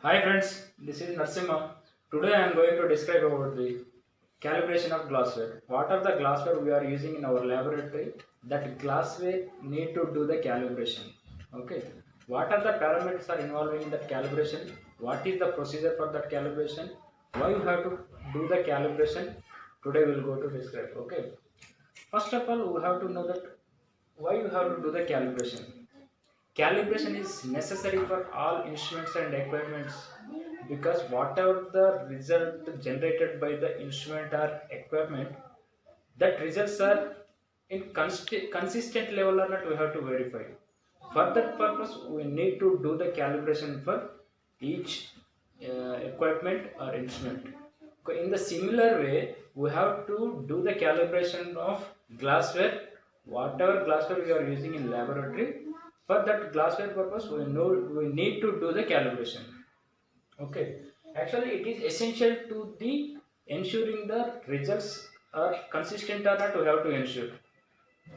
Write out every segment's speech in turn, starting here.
Hi friends, this is Narsimha. Today I am going to describe about the calibration of glassware. What are the glassware we are using in our laboratory? That glassware need to do the calibration. Okay. What are the parameters are involving in that calibration? What is the procedure for that calibration? Why you have to do the calibration? Today we will go to describe. Okay. First of all, we have to know that why you have to do the calibration. Calibration is necessary for all instruments and equipments because whatever the result generated by the instrument or equipment, that results are in consistent level or not, we have to verify. For that purpose, we need to do the calibration for each equipment or instrument. In the similar way, we have to do the calibration of glassware, whatever glassware we are using in laboratory. For that glassware purpose, we need to do the calibration. Okay, actually, it is essential to the ensuring the results are consistent or not. We have to ensure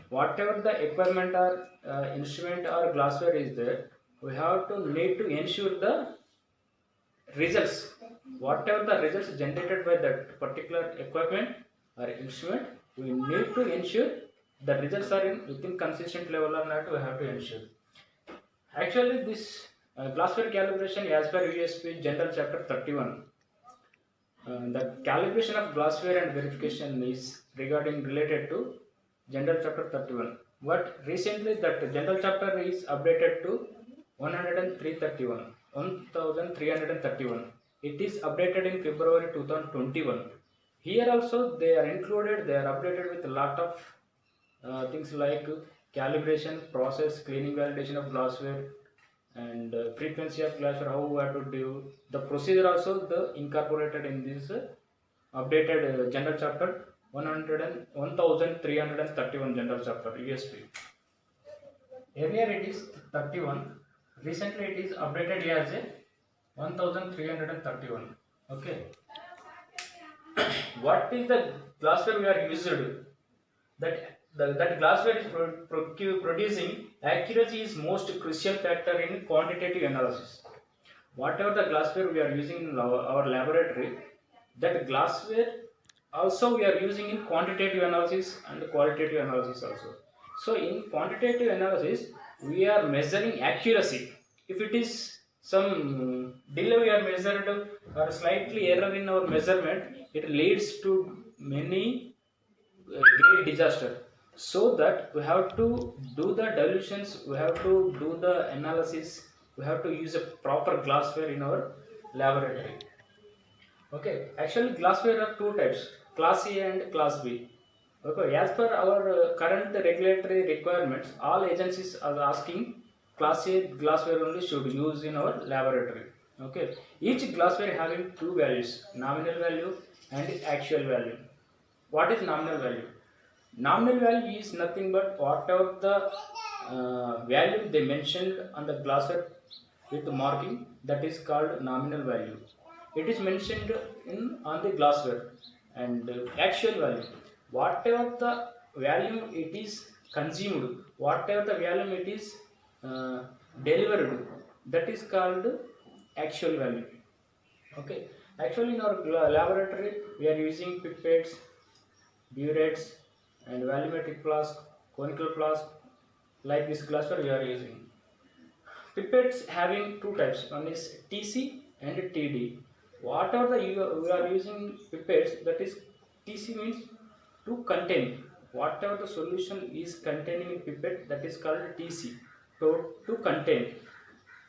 whatever the equipment or instrument or glassware is there. We have to need to ensure the results, whatever the results generated by that particular equipment or instrument, we need to ensure the results are in within consistent level or not. We have to ensure. Actually, this glassware calibration as per USP General Chapter 31. The calibration of glassware and verification is regarding related to General Chapter 31. But recently that General Chapter is updated to 10331, 1331. It is updated in February 2021. Here also they are included, they are updated with a lot of things like calibration, process, cleaning, validation of glassware, and frequency of glassware, how we have to do the procedure also the incorporated in this updated general chapter 1331 general chapter USP. Earlier it is 31, recently it is updated as a 1331. Okay, what is the glassware we are used? That glassware is producing accuracy is most crucial factor in quantitative analysis. Whatever the glassware we are using in our laboratory, that glassware also we are using in quantitative analysis and qualitative analysis also. So in quantitative analysis, we are measuring accuracy. If it is some delay we are measured or slightly error in our measurement, it leads to many great disaster. So that we have to do the dilutions, we have to do the analysis, we have to use a proper glassware in our laboratory. Okay, actually glassware are two types, class A and class B. Okay, as per our current regulatory requirements, all agencies are asking class A glassware only should use in our laboratory. Okay, each glassware having two values, nominal value and actual value. What is nominal value? Nominal value is nothing but whatever the value they mentioned on the glassware with marking, that is called nominal value. It is mentioned in on the glassware, and actual value, whatever the value it is consumed, whatever the value it is delivered, that is called actual value. Okay, actually in our laboratory we are using pipettes, burettes, and volumetric flask, conical flask, like this glassware we are using. Pipettes having two types, one is TC and TD. Whatever we are using pipettes, that is TC means to contain. Whatever the solution is containing in pipette, that is called TC, to contain.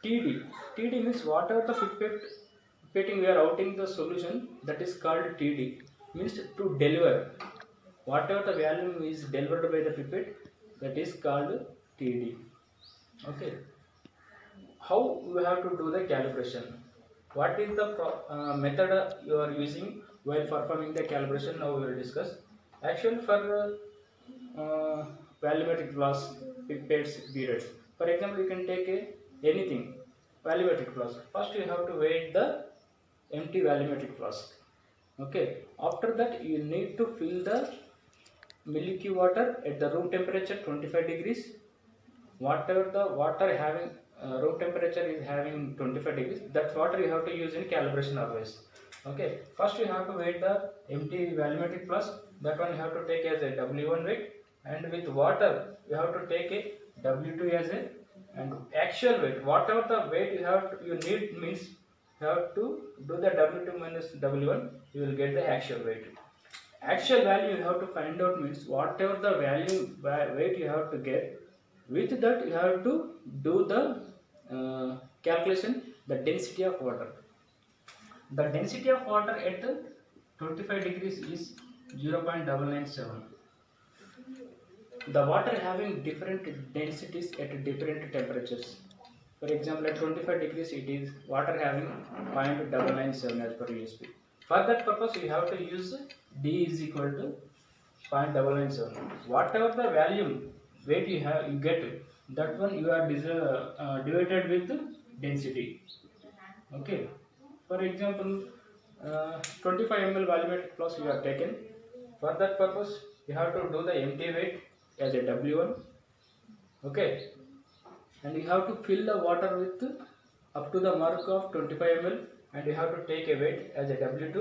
TD. TD means whatever the pipetting we are outing the solution, that is called TD, means to deliver. Whatever the value is delivered by the pipette, that is called TD. Okay, how we have to do the calibration? What is the method you are using while performing the calibration? Now we will discuss. Actually for volumetric glass, pipettes, bearers, for example you can take anything volumetric flask. First you have to weigh the empty volumetric flask. Okay, after that you need to fill the milky water at the room temperature 25 degrees. Whatever the water having room temperature is having 25 degrees, that water you have to use in calibration always. Okay, first you have to weight the empty volumetric flask, that one you have to take as a W1 weight, and with water you have to take a W2 as a, and actual weight, whatever the weight you need means you have to do the W2 minus W1, you will get the actual weight. Actual value you have to find out means whatever the weight you have to get, with that you have to do the calculation the density of water. The density of water at 25 degrees is 0.997. The water having different densities at different temperatures. For example, at 25 degrees it is water having 0.997 as per USP. For that purpose we have to use D is equal to 0.997. Whatever the value weight you get, that one you are divided with density. Okay. For example, 25 ml volumetric flask you have taken. For that purpose, you have to do the empty weight as a W1. Okay. And you have to fill the water with up to the mark of 25 ml, and you have to take a weight as a W2.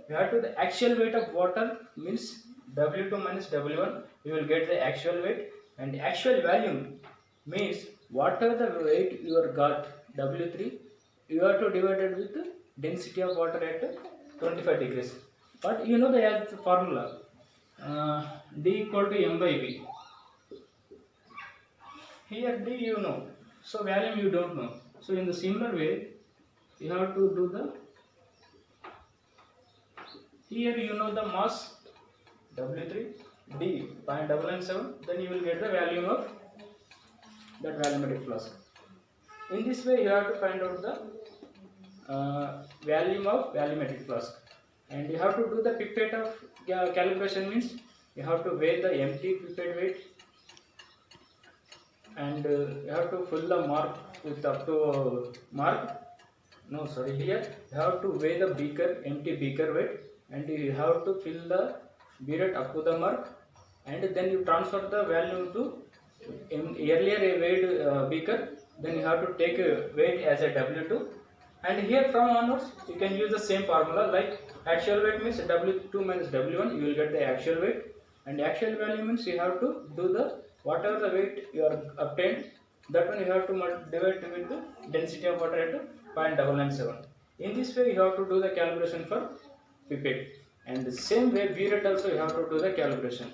You have to the actual weight of water means W2 minus W1, you will get the actual weight, and actual value means whatever the weight you are got W3, you have to divide it with the density of water at 25 degrees. But you know the formula, D equal to M by V. Here D you know, so value you don't know. So in the similar way, you have to do the, here you know the mass W3, D 0.997, then you will get the value of that volumetric flask. In this way you have to find out the volume of volumetric flask, and you have to do the pipette of calibration means you have to weigh the empty pipette weight, and you have to fill the mark with up to here you have to weigh the beaker, empty beaker weight, and you have to fill the bead up to the mark, and then you transfer the value to earlier weighed beaker, then you have to take a weight as a W2, and here from onwards you can use the same formula, like actual weight means W2 minus W1, you will get the actual weight, and actual value means you have to do the whatever the weight you are obtained, that one you have to divide with the density of water at 0.997. In this way you have to do the calibration for pipette, and the same way bead also you have to do the calibration.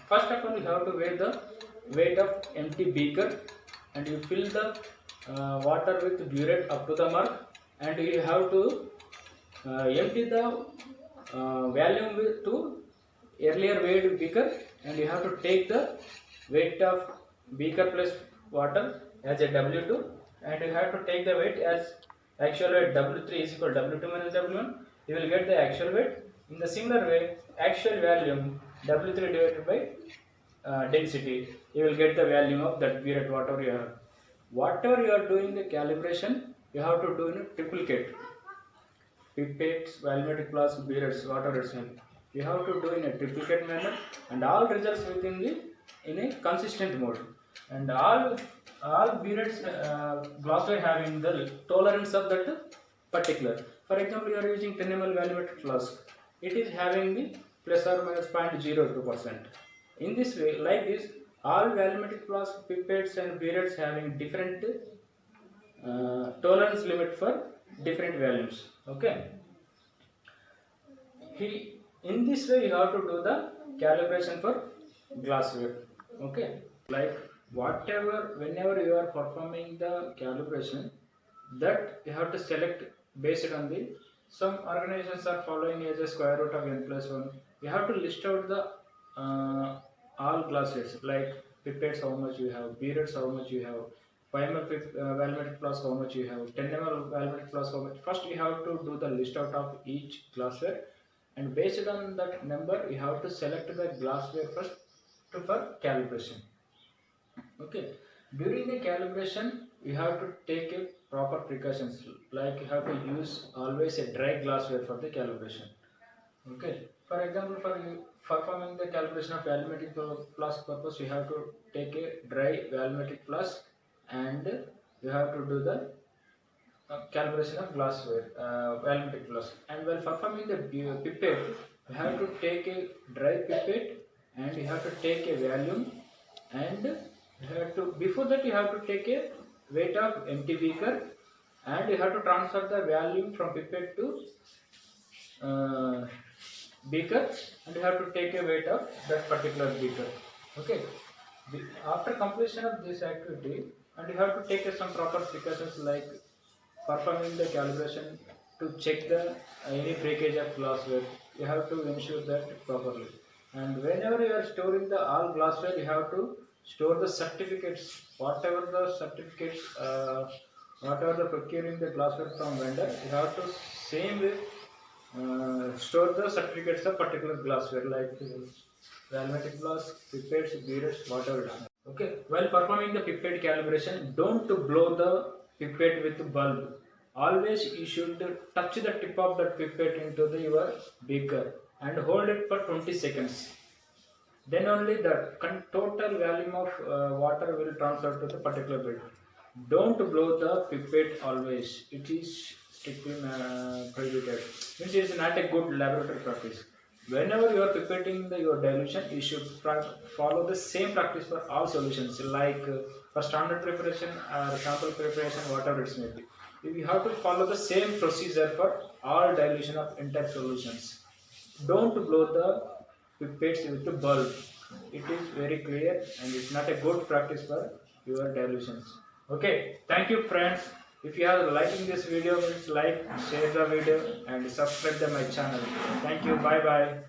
First of all you have to weigh the weight of empty beaker, and you fill the water with burette up to the mark, and you have to empty the volume to earlier weighed beaker, and you have to take the weight of beaker plus water as a W2, and you have to take the weight as actual weight W3 is equal to W2 minus W1, you will get the actual weight. In the similar way, actual volume W3 divided by density, you will get the value of that period whatever you have. Whatever you are doing the calibration, you have to do in a triplicate. Pipettes, volumetric flask, bearers, whatever it is, you have to do in a triplicate manner, and all results within in a consistent mode. And all bearers glassware having the tolerance of that particular. For example, you are using 10 ml volumetric flask, it is having the plus or minus 0.02%. In this way, like this, all volumetric flask, pipettes and bearers having different tolerance limit for different values. Okay. In this way you have to do the calibration for glassware. Okay. Like whenever you are performing the calibration, that you have to select based on the, some organizations are following as a square root of n plus 1. You have to list out the all glasswares, like pipettes how much you have, bearers how much you have, 5 ml volumetric flask how much you have, 10 ml volumetric flask how much. First you have to do the list out of each glassware, and based on that number you have to select the glassware first for calibration. Okay. During the calibration you have to take a proper precautions, like you have to use always a dry glassware for the calibration. Okay. For example, for performing the calibration of volumetric flask purpose, you have to take a dry volumetric flask and you have to do the calibration of glassware, volumetric glass. And while performing the pipette, you have to take a dry pipette and you have to take a volume, and you have to, before that you have to take a weight of empty beaker, and you have to transfer the volume from pipette to uh, beaker, and you have to take a weight of that particular beaker. Okay. After completion of this activity, and you have to take some proper precautions like performing the calibration to check the any breakage of glassware. You have to ensure that properly. And whenever you are storing the all glassware, you have to store the certificates. Whatever the certificates, whatever the procuring the glassware from vendor, you have to same way store the certificates of particular glassware like valmetic glass, pipettes, beaders, whatever it is. Okay, while performing the pipette calibration, don't to blow the pipette with the bulb. Always you should touch the tip of that pipette into your beaker and hold it for 20 seconds. Then only the total volume of water will transfer to the particular bed. Don't blow the pipette always. It is strictly prohibited. Means it is not a good laboratory practice. Whenever you are pipetting your dilution, you should follow the same practice for all solutions, like for standard preparation or sample preparation, whatever it may be. You have to follow the same procedure for all dilution of entire solutions. Don't blow the pipettes with the bulb. It is very clear and it's not a good practice for your dilutions. Okay, thank you friends. If you are liking this video, please like, share the video and subscribe to my channel. Thank you. Bye bye.